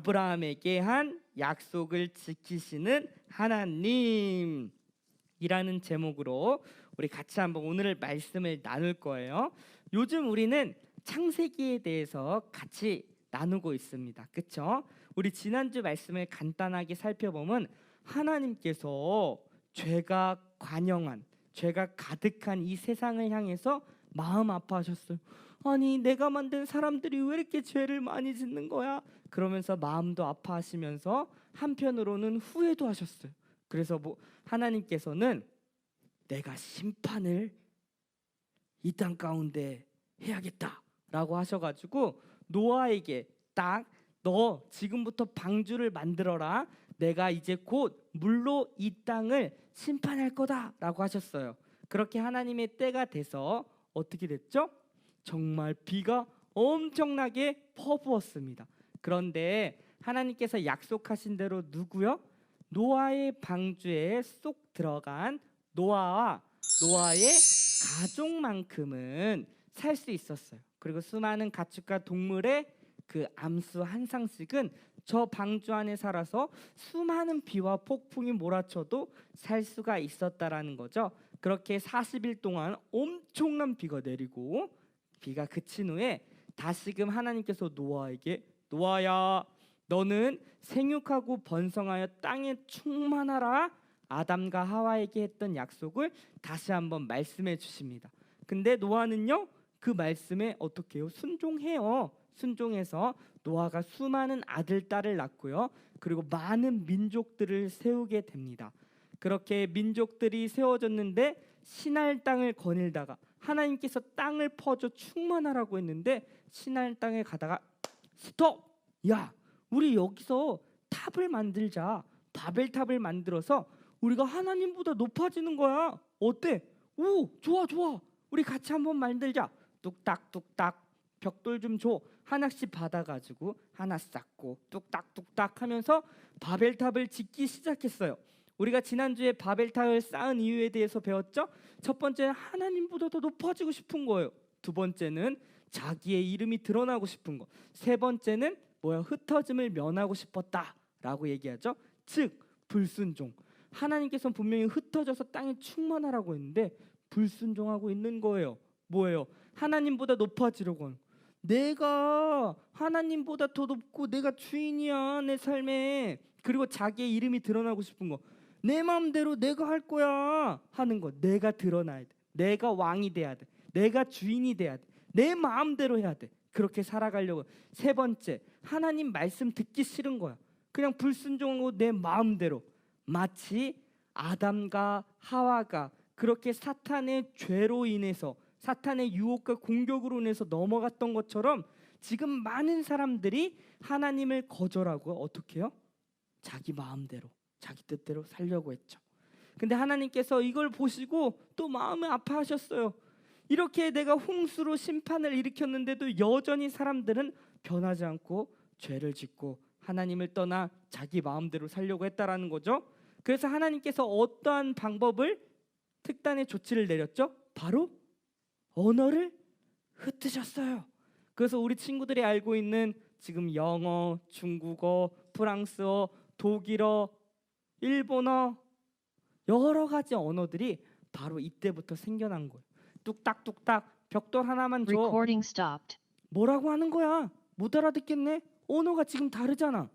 아브라함에게 한 약속을 지키시는 하나님이라는 제목으로 우리 같이 한번 오늘 말씀을 나눌 거예요. 요즘 우리는 창세기에 대해서 같이 나누고 있습니다. 그렇죠? 우리 지난주 말씀을 간단하게 살펴보면 하나님께서 죄가 관영한, 죄가 가득한 이 세상을 향해서 마음 아파하셨어요. 아니, 내가 만든 사람들이 왜 이렇게 죄를 많이 짓는 거야? 그러면서 마음도 아파하시면서 한편으로는 후회도 하셨어요. 그래서 하나님께서는 내가 심판을 이 땅 가운데 해야겠다라고 하셔가지고 노아에게 딱 너 지금부터 방주를 만들어라. 내가 이제 곧 물로 이 땅을 심판할 거다라고 하셨어요. 그렇게 하나님의 때가 돼서 어떻게 됐죠? 정말 비가 엄청나게 퍼부었습니다. 그런데 하나님께서 약속하신 대로 누구요? 노아의 방주에 쏙 들어간 노아와 노아의 가족만큼은 살 수 있었어요. 그리고 수많은 가축과 동물의 그 암수 한 상씩은 저 방주 안에 살아서 수많은 비와 폭풍이 몰아쳐도 살 수가 있었다라는 거죠. 그렇게 40일 동안 엄청난 비가 내리고 비가 그친 후에 다시금 하나님께서 노아에게 노아야, 너는 생육하고 번성하여 땅에 충만하라. 아담과 하와에게 했던 약속을 다시 한번 말씀해 주십니다. 근데 노아는요, 그 말씀에 어떻게 해요? 순종해요. 순종해서 노아가 수많은 아들, 딸을 낳고요. 그리고 많은 민족들을 세우게 됩니다. 그렇게 민족들이 세워졌는데 신할 땅을 거닐다가 하나님께서 땅을 퍼줘 충만하라고 했는데 신할 땅에 가다가 스톱! 야, 우리 여기서 탑을 만들자. 바벨탑을 만들어서 우리가 하나님보다 높아지는 거야. 어때? 오, 좋아 좋아. 우리 같이 한번 만들자. 뚝딱뚝딱 벽돌 좀 줘. 하나씩 받아가지고 하나 쌓고 뚝딱뚝딱 하면서 바벨탑을 짓기 시작했어요. 우리가 지난주에 바벨탑을 쌓은 이유에 대해서 배웠죠? 첫 번째는 하나님보다 더 높아지고 싶은 거예요. 두 번째는 자기의 이름이 드러나고 싶은 거. 세 번째는 흩어짐을 면하고 싶었다라고 얘기하죠. 즉 불순종. 하나님께서는 분명히 흩어져서 땅에 충만하라고 했는데 불순종하고 있는 거예요. 뭐예요? 하나님보다 높아지려고 하는 거예요. 내가 하나님보다 더 높고 내가 주인이야 내 삶에. 그리고 자기의 이름이 드러나고 싶은 거. 내 마음대로 내가 할 거야 하는 거. 내가 드러나야 돼. 내가 왕이 돼야 돼. 내가 주인이 돼야 돼. 내 마음대로 해야 돼. 그렇게 살아가려고. 세 번째, 하나님 말씀 듣기 싫은 거야. 그냥 불순종하고 내 마음대로. 마치 아담과 하와가 그렇게 사탄의 죄로 인해서, 사탄의 유혹과 공격으로 인해서 넘어갔던 것처럼 지금 많은 사람들이 하나님을 거절하고 어떻게 해요? 자기 마음대로, 자기 뜻대로 살려고 했죠. 근데 하나님께서 이걸 보시고 또 마음을 아파하셨어요. 이렇게 내가 홍수로 심판을 일으켰는데도 여전히 사람들은 변하지 않고 죄를 짓고 하나님을 떠나 자기 마음대로 살려고 했다라는 거죠. 그래서 하나님께서 어떠한 방법을, 특단의 조치를 내렸죠? 바로 언어를 흩으셨어요. 그래서 우리 친구들이 알고 있는 지금 영어, 중국어, 프랑스어, 독일어, 일본어, 여러 가지 언어들이 바로 이때부터 생겨난 거예요. 뚝딱뚝딱 벽돌 하나만 줘. Recording stopped. 뭐라고 하는 거야? 못 알아듣겠네? 언어가 지금 다르잖아.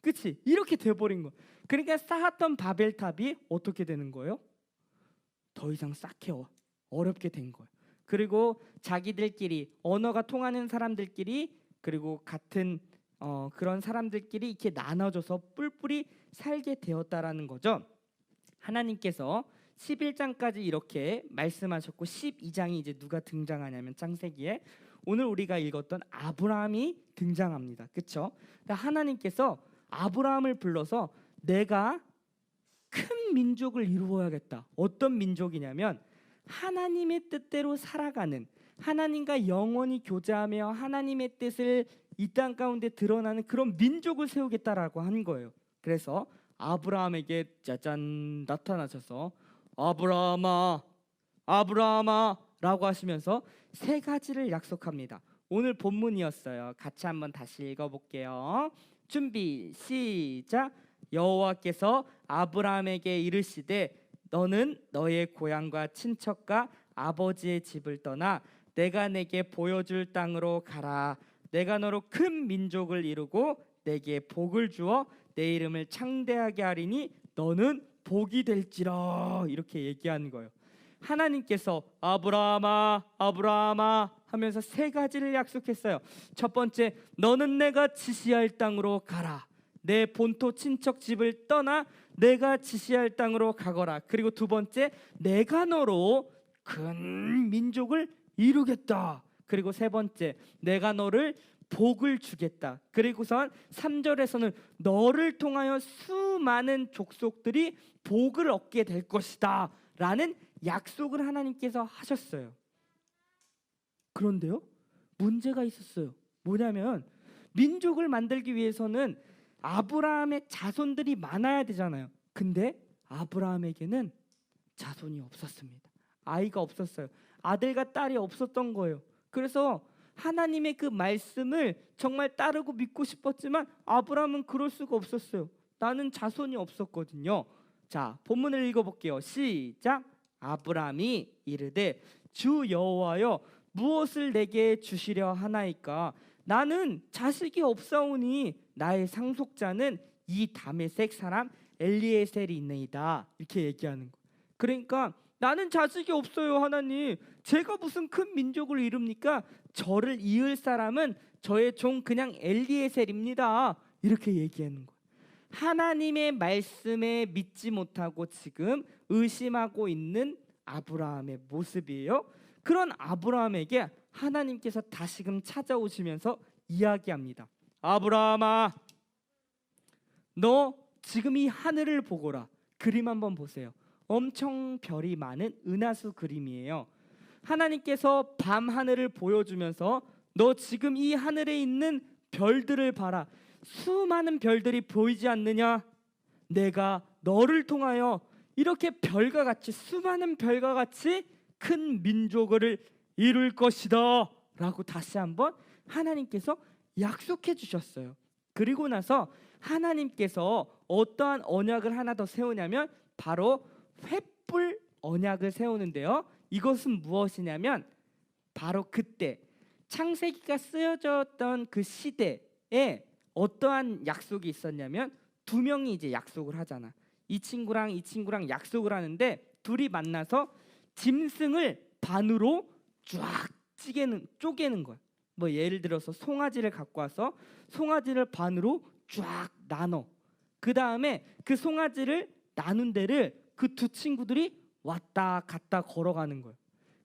그치? 이렇게 돼버린 거야. 그러니까 쌓았던 바벨탑이 어떻게 되는 거예요? 더 이상 쌓기 어렵게 된 거예요. 그리고 자기들끼리, 언어가 통하는 사람들끼리, 그리고 같은 그런 사람들끼리 이렇게 나눠져서 뿔뿔이 살게 되었다라는 거죠. 하나님께서 11장까지 이렇게 말씀하셨고 12장이 이제 누가 등장하냐면 창세기에 오늘 우리가 읽었던 아브라함이 등장합니다. 그렇죠? 하나님께서 아브라함을 불러서 내가 큰 민족을 이루어야겠다. 어떤 민족이냐면 하나님의 뜻대로 살아가는, 하나님과 영원히 교제하며 하나님의 뜻을 이 땅 가운데 드러나는 그런 민족을 세우겠다라고 한 거예요. 그래서 아브라함에게 짜잔 나타나셔서 아브라함아, 아브라함아 라고 하시면서 세 가지를 약속합니다. 오늘 본문이었어요. 같이 한번 다시 읽어볼게요. 준비 시작. 여호와께서 아브라함에게 이르시되 너는 너의 고향과 친척과 아버지의 집을 떠나 내가 내게 보여줄 땅으로 가라. 내가 너로 큰 민족을 이루고 내게 복을 주어 내 이름을 창대하게 하리니 너는 복이 될지라. 이렇게 얘기하는 거예요. 하나님께서 아브라함아 아브라함아 하면서 세 가지를 약속했어요. 첫 번째, 너는 내가 지시할 땅으로 가라. 내 본토 친척 집을 떠나 내가 지시할 땅으로 가거라. 그리고 두 번째, 내가 너로 큰 민족을 이루겠다. 그리고 세 번째, 내가 너를 복을 주겠다. 그리고선 3절에서는 너를 통하여 수많은 족속들이 복을 얻게 될 것이다 라는 약속을 하나님께서 하셨어요. 그런데요, 문제가 있었어요. 뭐냐면 민족을 만들기 위해서는 아브라함의 자손들이 많아야 되잖아요. 근데 아브라함에게는 자손이 없었습니다. 아이가 없었어요. 아들과 딸이 없었던 거예요. 그래서 하나님의 그 말씀을 정말 따르고 믿고 싶었지만 아브라함은 그럴 수가 없었어요. 나는 자손이 없었거든요. 자, 본문을 읽어볼게요. 시작. 아브라함이 이르되 주 여호와여 무엇을 내게 주시려 하나이까? 나는 자식이 없사오니 나의 상속자는 이 다메섹 사람 엘리에셀이 있나이다. 이렇게 얘기하는 거. 그러니까 나는 자식이 없어요 하나님. 제가 무슨 큰 민족을 이룹니까? 저를 이을 사람은 저의 종 그냥 엘리에셀입니다. 이렇게 얘기하는 거예요. 하나님의 말씀에 믿지 못하고 지금 의심하고 있는 아브라함의 모습이에요. 그런 아브라함에게 하나님께서 다시금 찾아오시면서 이야기합니다. 아브라함아, 너 지금 이 하늘을 보거라. 그림 한번 보세요. 엄청 별이 많은 은하수 그림이에요. 하나님께서 밤 하늘을 보여주면서 너 지금 이 하늘에 있는 별들을 봐라. 수많은 별들이 보이지 않느냐? 내가 너를 통하여 이렇게 별과 같이 수많은 별과 같이 큰 민족을 이룰 것이다 라고 다시 한번 하나님께서 약속해 주셨어요. 그리고 나서 하나님께서 어떠한 언약을 하나 더 세우냐면 바로 횃불 언약을 세우는데요. 이것은 무엇이냐면 바로 그때 창세기가 쓰여졌던 그 시대에 어떠한 약속이 있었냐면 두 명이 이제 약속을 하잖아. 이 친구랑 약속을 하는데 둘이 만나서 짐승을 반으로 쫙 쪼개는 거야. 뭐 예를 들어서 송아지를 갖고 와서 송아지를 반으로 쫙 나눠. 그 다음에 그 송아지를 나눈 데를 그 두 친구들이 왔다 갔다 걸어가는 거예요.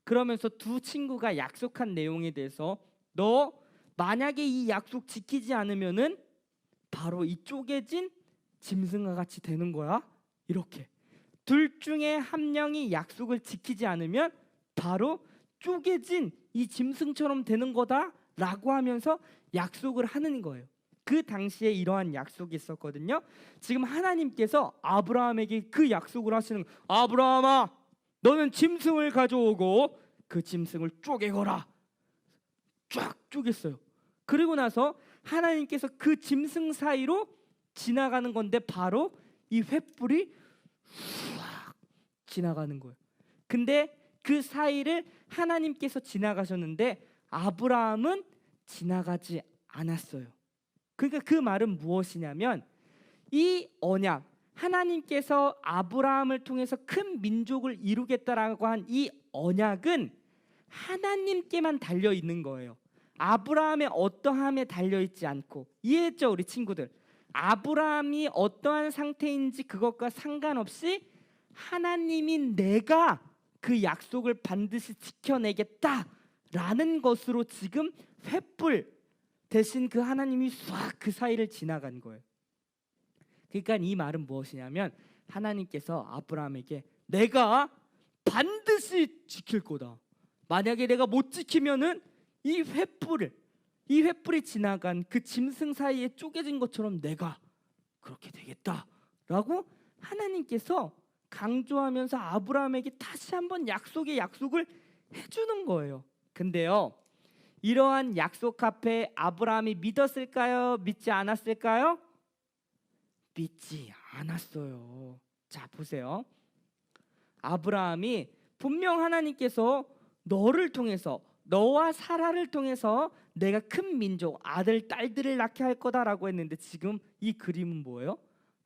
그러면서 두 친구가 약속한 내용에 대해서 너 만약에 이 약속 지키지 않으면은 바로 이 쪼개진 짐승과 같이 되는 거야. 이렇게 둘 중에 한 명이 약속을 지키지 않으면 바로 쪼개진 이 짐승처럼 되는 거다라고 하면서 약속을 하는 거예요. 그 당시에 이러한 약속이 있었거든요. 지금 하나님께서 아브라함에게 그 약속을 하시는 거예요. 아브라함아, 너는 짐승을 가져오고 그 짐승을 쪼개거라. 쫙 쪼갰어요. 그리고 나서 하나님께서 그 짐승 사이로 지나가는 건데 바로 이 횃불이 후악 지나가는 거예요. 근데 그 사이를 하나님께서 지나가셨는데 아브라함은 지나가지 않았어요. 그러니까 그 말은 무엇이냐면 이 언약, 하나님께서 아브라함을 통해서 큰 민족을 이루겠다라고 한 이 언약은 하나님께만 달려 있는 거예요. 아브라함의 어떠함에 달려 있지 않고. 이해했죠, 우리 친구들? 아브라함이 어떠한 상태인지 그것과 상관없이 하나님이 내가 그 약속을 반드시 지켜내겠다라는 것으로 지금 횃불 대신 그 하나님이 싹 그 사이를 지나간 거예요. 그러니까 이 말은 무엇이냐면 하나님께서 아브라함에게 내가 반드시 지킬 거다. 만약에 내가 못 지키면은 이 횃불이 지나간 그 짐승 사이에 쪼개진 것처럼 내가 그렇게 되겠다라고 하나님께서 강조하면서 아브라함에게 다시 한번 약속을 해주는 거예요. 근데요, 이러한 약속 앞에 아브라함이 믿었을까요? 믿지 않았을까요? 믿지 않았어요. 자, 보세요. 아브라함이 분명 하나님께서 너를 통해서, 너와 사라를 통해서 내가 큰 민족, 아들, 딸들을 낳게 할 거다라고 했는데, 지금 이 그림은 뭐예요?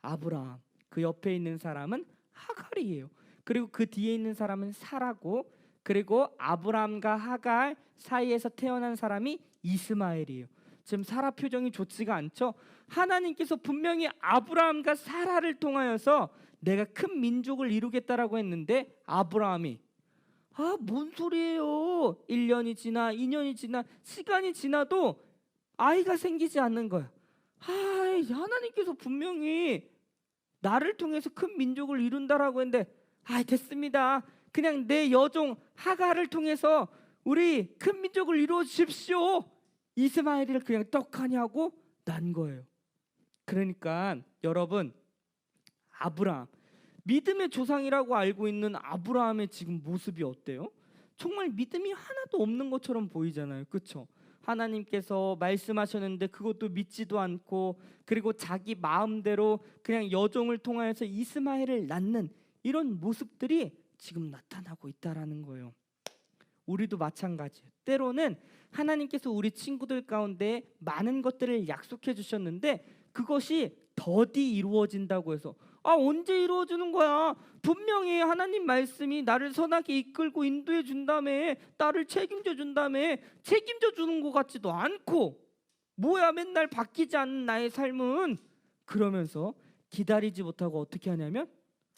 아브라함, 그 옆에 있는 사람은 하갈이에요. 그리고 그 뒤에 있는 사람은 사라고, 그리고 아브라함과 하갈 사이에서 태어난 사람이 이스마엘이에요. 지금 사라 표정이 좋지가 않죠? 하나님께서 분명히 아브라함과 사라를 통하여서 내가 큰 민족을 이루겠다라고 했는데, 아브라함이 뭔 소리예요? 1년이 지나 2년이 지나 시간이 지나도 아이가 생기지 않는 거야. 하나님께서 분명히 나를 통해서 큰 민족을 이룬다라고 했는데, 됐습니다. 그냥 내 여종 하갈을 통해서 우리 큰 민족을 이루어 주십시오. 이스마엘을 그냥 떡하니 하고 난 거예요. 그러니까 여러분, 아브라함, 믿음의 조상이라고 알고 있는 아브라함의 지금 모습이 어때요? 정말 믿음이 하나도 없는 것처럼 보이잖아요. 그렇죠? 하나님께서 말씀하셨는데 그것도 믿지도 않고, 그리고 자기 마음대로 그냥 여종을 통하여서 이스마엘을 낳는 이런 모습들이 지금 나타나고 있다라는 거예요. 우리도 마찬가지예요. 때로는 하나님께서 우리 친구들 가운데 많은 것들을 약속해 주셨는데 그것이 더디 이루어진다고 해서 언제 이루어지는 거야? 분명히 하나님 말씀이 나를 선하게 이끌고 인도해 준다며, 나를 책임져 준다며, 책임져 주는 것 같지도 않고, 뭐야 맨날 바뀌지 않는 나의 삶은, 그러면서 기다리지 못하고 어떻게 하냐면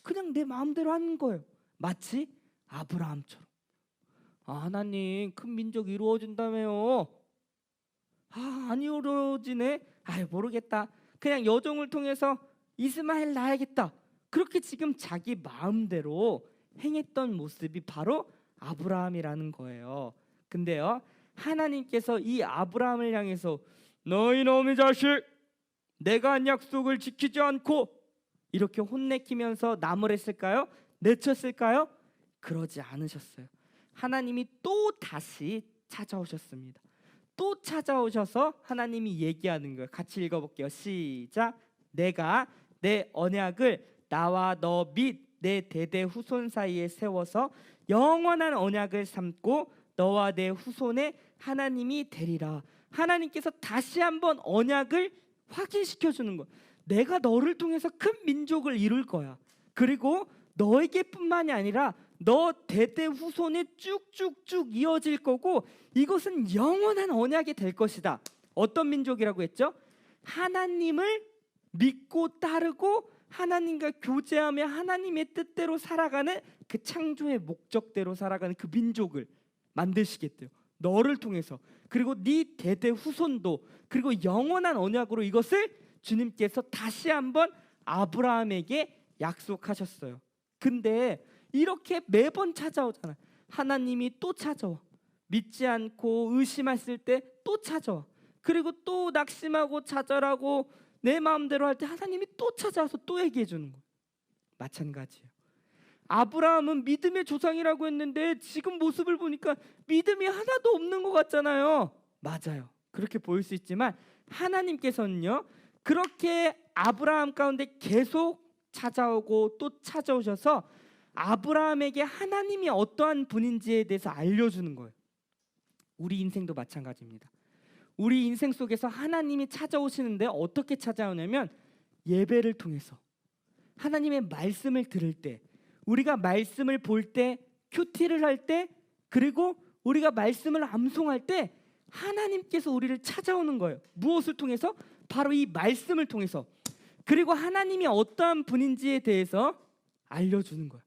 그냥 내 마음대로 하는 거예요. 마치 아브라함처럼. 하나님 큰 민족 이루어진다며요. 안 이루어지네. 모르겠다. 그냥 여종을 통해서 이스마엘 낳아야겠다. 그렇게 지금 자기 마음대로 행했던 모습이 바로 아브라함이라는 거예요. 근데요, 하나님께서 이 아브라함을 향해서 너 이놈의 자식, 내가 한 약속을 지키지 않고, 이렇게 혼내키면서 나무랬을까요? 내쳤을까요? 그러지 않으셨어요. 하나님이 또 다시 찾아오셨습니다. 또 찾아오셔서 하나님이 얘기하는 거예요. 같이 읽어볼게요. 시작. 내가 내 언약을 나와 너 및 내 대대 후손 사이에 세워서 영원한 언약을 삼고 너와 내 후손의 하나님이 되리라. 하나님께서 다시 한번 언약을 확인시켜 주는 거예요. 내가 너를 통해서 큰 민족을 이룰 거야. 그리고 너에게뿐만이 아니라 너 대대 후손에 쭉쭉쭉 이어질 거고, 이것은 영원한 언약이 될 것이다. 어떤 민족이라고 했죠? 하나님을 믿고 따르고 하나님과 교제하며 하나님의 뜻대로 살아가는, 그 창조의 목적대로 살아가는 그 민족을 만드시겠대요. 너를 통해서. 그리고 네 대대 후손도. 그리고 영원한 언약으로 이것을 주님께서 다시 한번 아브라함에게 약속하셨어요. 근데 이렇게 매번 찾아오잖아요. 하나님이 또 찾아와. 믿지 않고 의심했을 때 또 찾아와. 그리고 또 낙심하고 좌절하고 내 마음대로 할 때 하나님이 또 찾아와서 또 얘기해 주는 거예요. 마찬가지예요. 아브라함은 믿음의 조상이라고 했는데 지금 모습을 보니까 믿음이 하나도 없는 것 같잖아요. 맞아요. 그렇게 보일 수 있지만 하나님께서는요, 그렇게 아브라함 가운데 계속 찾아오고 또 찾아오셔서 아브라함에게 하나님이 어떠한 분인지에 대해서 알려주는 거예요. 우리 인생도 마찬가지입니다. 우리 인생 속에서 하나님이 찾아오시는데 어떻게 찾아오냐면 예배를 통해서, 하나님의 말씀을 들을 때, 우리가 말씀을 볼 때, 큐티를 할 때, 그리고 우리가 말씀을 암송할 때 하나님께서 우리를 찾아오는 거예요. 무엇을 통해서? 바로 이 말씀을 통해서. 그리고 하나님이 어떠한 분인지에 대해서 알려주는 거예요.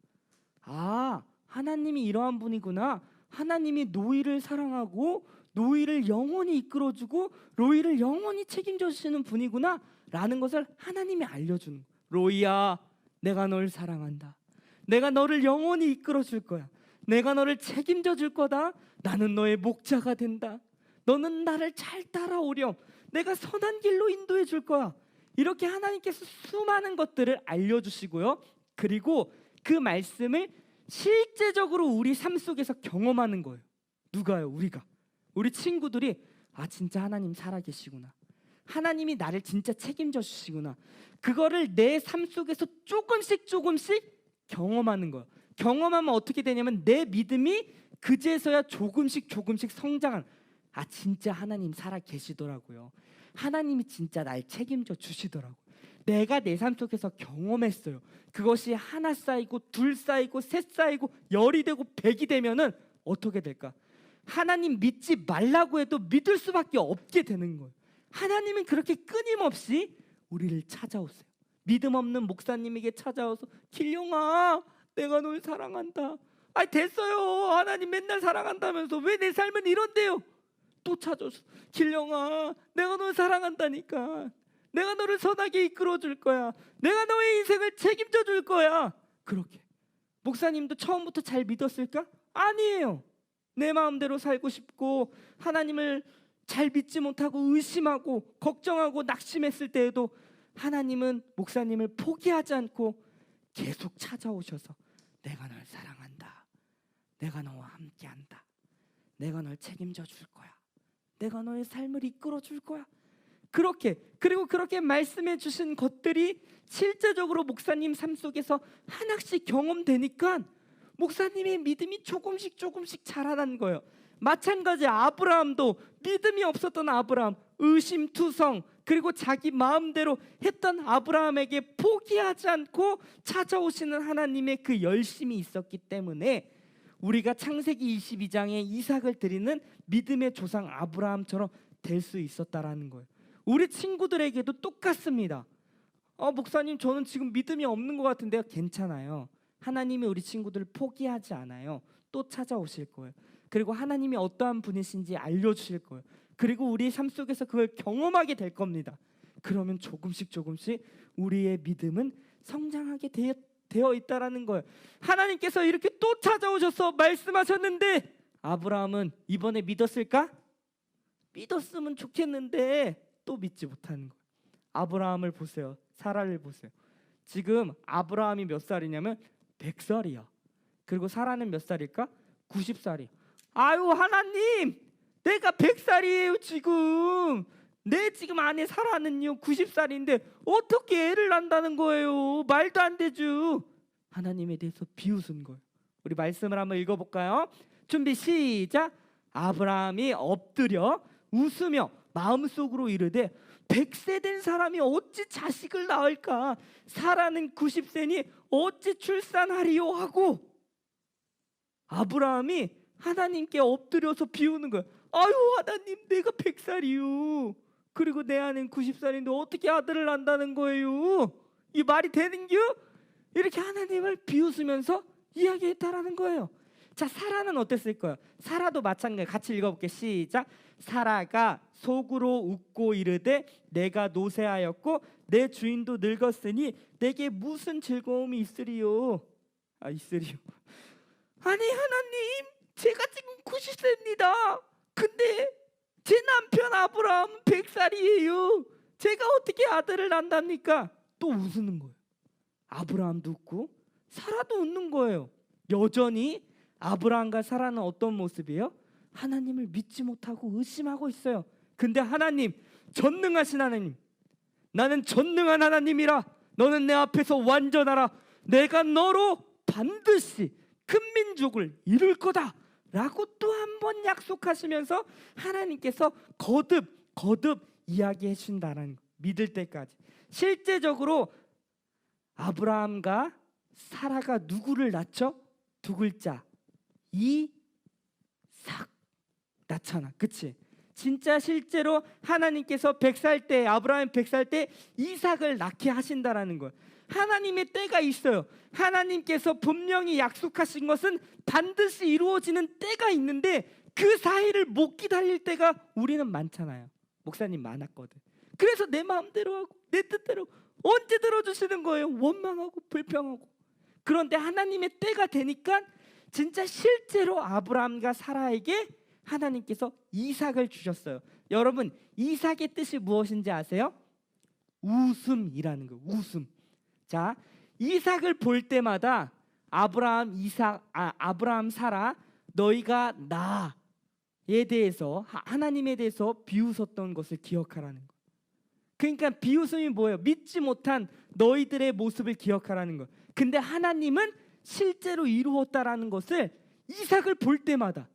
하나님이 이러한 분이구나. 하나님이 노이를 사랑하고 노이를 영원히 이끌어주고 로이를 영원히 책임져 주시는 분이구나 라는 것을 하나님이 알려주는 거예요. 로이야, 내가 널 사랑한다. 내가 너를 영원히 이끌어 줄 거야. 내가 너를 책임져 줄 거다. 나는 너의 목자가 된다. 너는 나를 잘 따라오렴. 내가 선한 길로 인도해 줄 거야. 이렇게 하나님께서 수많은 것들을 알려주시고요. 그리고 그 말씀을 실제적으로 우리 삶 속에서 경험하는 거예요. 누가요? 우리가. 우리 친구들이 진짜 하나님 살아계시구나, 하나님이 나를 진짜 책임져 주시구나, 그거를 내 삶 속에서 조금씩 경험하는 거예요. 경험하면 어떻게 되냐면 내 믿음이 그제서야 조금씩 성장하는, 진짜 하나님 살아계시더라고요, 하나님이 진짜 날 책임져 주시더라고요. 내가 내 삶 속에서 경험했어요. 그것이 하나 쌓이고 둘 쌓이고 셋 쌓이고 열이 되고 백이 되면은 어떻게 될까? 하나님 믿지 말라고 해도 믿을 수밖에 없게 되는 거예요. 하나님은 그렇게 끊임없이 우리를 찾아오세요. 믿음 없는 목사님에게 찾아와서 길룡아, 내가 널 사랑한다. 됐어요. 하나님 맨날 사랑한다면서 왜 내 삶은 이런데요? 또 찾아서 길룡아, 내가 널 사랑한다니까. 내가 너를 선하게 이끌어 줄 거야. 내가 너의 인생을 책임져 줄 거야. 그렇게 목사님도 처음부터 잘 믿었을까? 아니에요. 내 마음대로 살고 싶고 하나님을 잘 믿지 못하고 의심하고 걱정하고 낙심했을 때에도 하나님은 목사님을 포기하지 않고 계속 찾아오셔서 내가 널 사랑한다, 내가 너와 함께한다, 내가 널 책임져 줄 거야, 내가 너의 삶을 이끌어 줄 거야. 그리고 그렇게 말씀해 주신 것들이 실제적으로 목사님 삶 속에서 하나씩 경험되니까 목사님의 믿음이 조금씩 자라난 거예요. 마찬가지 아브라함도, 믿음이 없었던 아브라함, 의심투성, 그리고 자기 마음대로 했던 아브라함에게 포기하지 않고 찾아오시는 하나님의 그 열심이 있었기 때문에 우리가 창세기 22장에 이삭을 드리는 믿음의 조상 아브라함처럼 될 수 있었다라는 거예요. 우리 친구들에게도 똑같습니다. 목사님, 저는 지금 믿음이 없는 것 같은데요. 괜찮아요. 하나님이 우리 친구들을 포기하지 않아요. 또 찾아오실 거예요. 그리고 하나님이 어떠한 분이신지 알려주실 거예요. 그리고 우리 삶 속에서 그걸 경험하게 될 겁니다. 그러면 조금씩 우리의 믿음은 성장하게 되어 있다라는 거예요. 하나님께서 이렇게 또 찾아오셔서 말씀하셨는데 아브라함은 이번에 믿었을까? 믿었으면 좋겠는데 또 믿지 못하는 거예요. 아브라함을 보세요. 사라를 보세요. 지금 아브라함이 몇 살이냐면 100살이야. 그리고 사라는 몇 살일까? 90살이야. 아유, 하나님, 내가 100살이에요 지금. 내 지금 아내 사라는요 90살인데 어떻게 애를 낳는다는 거예요? 말도 안 되죠. 하나님에 대해서 비웃은 거예요. 우리 말씀을 한번 읽어볼까요? 준비 시작. 아브라함이 엎드려 웃으며 마음속으로 이르되 100세 된 사람이 어찌 자식을 낳을까? 사라는 90세니 어찌 출산하리요? 하고 아브라함이 하나님께 엎드려서 비우는 거예요. 아유, 하나님, 내가 100살이요. 그리고 내 아내는 90살인데 어떻게 아들을 낳는다는 거예요? 이 말이 되는겨? 이렇게 하나님을 비웃으면서 이야기했다라는 거예요. 자, 사라는 어땠을 거예요? 사라도 마찬가지. 같이 읽어볼게. 시작. 사라가 속으로 웃고 이르되 내가 노쇠하였고 내 주인도 늙었으니 내게 무슨 즐거움이 있으리요? 있으리요. 아니, 하나님, 제가 지금 90세입니다. 근데 제 남편 아브라함은 100살이에요. 제가 어떻게 아들을 낳답니까? 또 웃는 거예요. 아브라함도 웃고 사라도 웃는 거예요. 여전히 아브라함과 사라는 어떤 모습이에요? 하나님을 믿지 못하고 의심하고 있어요. 근데 하나님, 전능하신 하나님, 나는 전능한 하나님이라. 너는 내 앞에서 완전하라. 내가 너로 반드시 큰 민족을 이룰 거다 라고 또 한 번 약속하시면서 하나님께서 거듭 이야기해 주신다는 거, 믿을 때까지. 실제적으로 아브라함과 사라가 누구를 낳죠? 두 글자, 이삭 낳잖아. 그치? 진짜 실제로 하나님께서 100살 때, 아브라함 100살 때 이삭을 낳게 하신다라는 거예요. 하나님의 때가 있어요. 하나님께서 분명히 약속하신 것은 반드시 이루어지는 때가 있는데 그 사이를 못 기다릴 때가 우리는 많잖아요. 목사님 많았거든. 그래서 내 마음대로 하고 내 뜻대로 언제 들어주시는 거예요? 원망하고 불평하고. 그런데 하나님의 때가 되니까 진짜 실제로 아브라함과 사라에게 하나님께서 이삭을 주셨어요. 여러분, 이삭의 뜻이 무엇인지 아세요? 웃음이라는 거예요. 웃음. 자, 이삭을 볼 때마다 아브라함, 사라, 너희가 나 대해서, 하나님에 대해서 비웃었던 것을 기억하라는 거예요. 그러니까 비웃음이 뭐예요? 믿지 못한 너희들의 모습을 기억하라는 거예요. 근데 하나님은 실제로 이루었다라는 것을 이삭을 볼 때마다,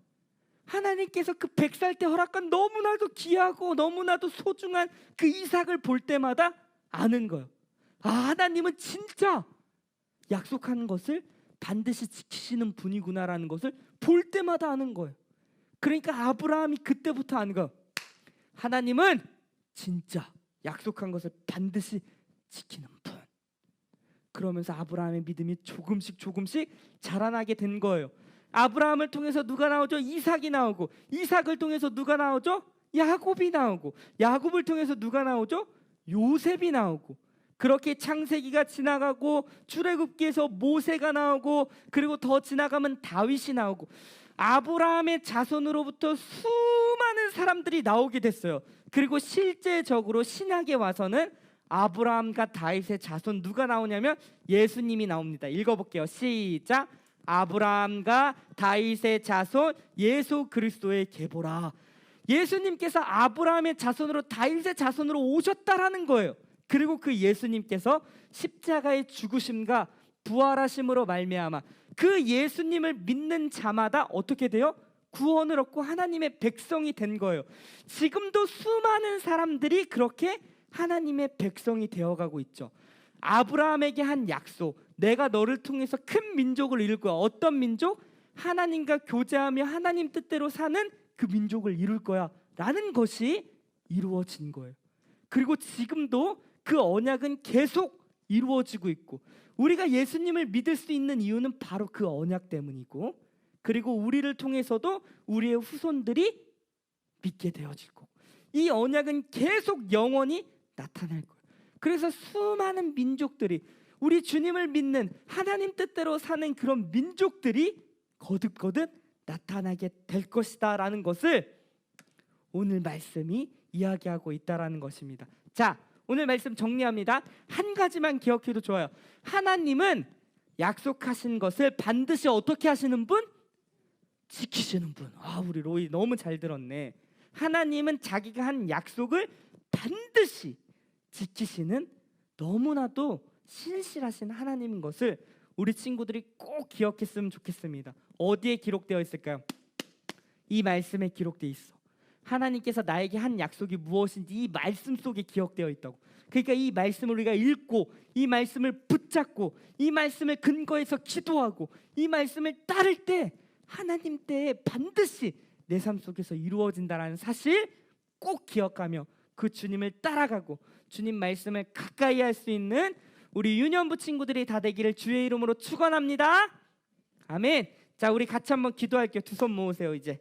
하나님께서 그 100살 때 허락한 너무나도 귀하고 너무나도 소중한 그 이삭을 볼 때마다 아는 거예요. 하나님은 진짜 약속하는 것을 반드시 지키시는 분이구나라는 것을 볼 때마다 아는 거예요. 그러니까 아브라함이 그때부터 아는 거예요. 하나님은 진짜 약속한 것을 반드시 지키는 분. 그러면서 아브라함의 믿음이 조금씩 자라나게 된 거예요. 아브라함을 통해서 누가 나오죠? 이삭이 나오고, 이삭을 통해서 누가 나오죠? 야곱이 나오고, 야곱을 통해서 누가 나오죠? 요셉이 나오고, 그렇게 창세기가 지나가고 출애굽기에서 모세가 나오고, 그리고 더 지나가면 다윗이 나오고, 아브라함의 자손으로부터 수많은 사람들이 나오게 됐어요. 그리고 실제적으로 신약에 와서는 아브라함과 다윗의 자손 누가 나오냐면 예수님이 나옵니다. 읽어볼게요. 시작. 아브라함과 다윗의 자손 예수 그리스도의 계보라. 예수님께서 아브라함의 자손으로 다윗의 자손으로 오셨다라는 거예요. 그리고 그 예수님께서 십자가의 죽으심과 부활하심으로 말미암아 그 예수님을 믿는 자마다 어떻게 돼요? 구원을 얻고 하나님의 백성이 된 거예요. 지금도 수많은 사람들이 그렇게 하나님의 백성이 되어가고 있죠. 아브라함에게 한 약속, 내가 너를 통해서 큰 민족을 이룰 거야. 어떤 민족? 하나님과 교제하며 하나님 뜻대로 사는 그 민족을 이룰 거야 라는 것이 이루어진 거예요. 그리고 지금도 그 언약은 계속 이루어지고 있고, 우리가 예수님을 믿을 수 있는 이유는 바로 그 언약 때문이고, 그리고 우리를 통해서도 우리의 후손들이 믿게 되어질 거고, 이 언약은 계속 영원히 나타날 거예요. 그래서 수많은 민족들이, 우리 주님을 믿는 하나님 뜻대로 사는 그런 민족들이 거듭거듭 나타나게 될 것이다 라는 것을 오늘 말씀이 이야기하고 있다라는 것입니다. 자, 오늘 말씀 정리합니다. 한 가지만 기억해도 좋아요. 하나님은 약속하신 것을 반드시 어떻게 하시는 분? 지키시는 분. 우리 로이 너무 잘 들었네. 하나님은 자기가 한 약속을 반드시 지키시는 너무나도 신실하신 하나님인 것을 우리 친구들이 꼭 기억했으면 좋겠습니다. 어디에 기록되어 있을까요? 이 말씀에 기록되어 있어. 하나님께서 나에게 한 약속이 무엇인지 이 말씀 속에 기억되어 있다고. 그러니까 이 말씀을 우리가 읽고, 이 말씀을 붙잡고, 이 말씀을 근거해서 기도하고, 이 말씀을 따를 때 하나님 때에 반드시 내 삶 속에서 이루어진다는 사실 꼭 기억하며 그 주님을 따라가고 주님 말씀을 가까이 할 수 있는 우리 유년부 친구들이 다 되기를 주의 이름으로 축원합니다. 아멘. 자, 우리 같이 한번 기도할게요. 두 손 모으세요. 이제